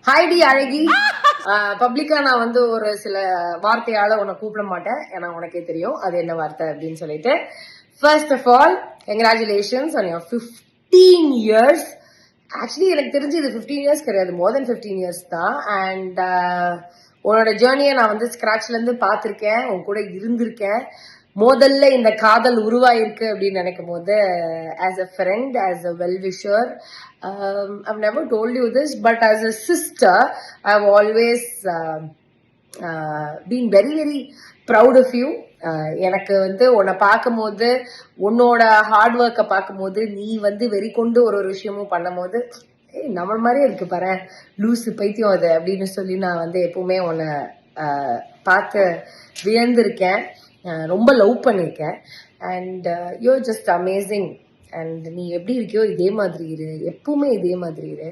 ஹாய்டி அழகி. பப்ளிக்கா நான் வந்து ஒரு சில வார்த்தையால உன்னை கூப்பிட மாட்டேன், ஏன்னா உனக்கே தெரியும் அது என்ன வார்த்தை அப்படின்னு சொல்லிட்டு. First of all congratulations on your 15 years. Actually எனக்கு தெரிஞ்சு இது 15 years கிடையாது, மோர் தென் 15 years தான். அண்ட் உன்னோட ஜேர்னியை நான் வந்து ஸ்கிராச்ல இருந்து பார்த்துருக்கேன், உன் கூட இருந்திருக்கேன். முதல்ல இந்த காதல் உருவாயிருக்கு அப்படின்னு நினைக்கும் போது, as a friend, as a well wisher, I've never told you this, but as a sister, I've always been very, very proud of you. எனக்கு வந்து உன்னை பார்க்கும் போது, உன்னோட ஹார்ட் ஒர்க்கை பார்க்கும் போது, நீ வந்து வெறி கொண்டு ஒரு ஒரு விஷயமும் பண்ணும் போது, நம்ம மாதிரியே இருக்கு பாரு, லூசு பைத்தியம் அது அப்படின்னு சொல்லி நான் வந்து எப்பவுமே உன்னை பார்த்து வியந்திருக்கேன், ரொம்ப லவ் பண்ணியிருக்கேன். And you're just amazing. And நீ எப்படி இருக்கியோ இதே மாதிரி இரு, எப்பவுமே இதே மாதிரி இரு.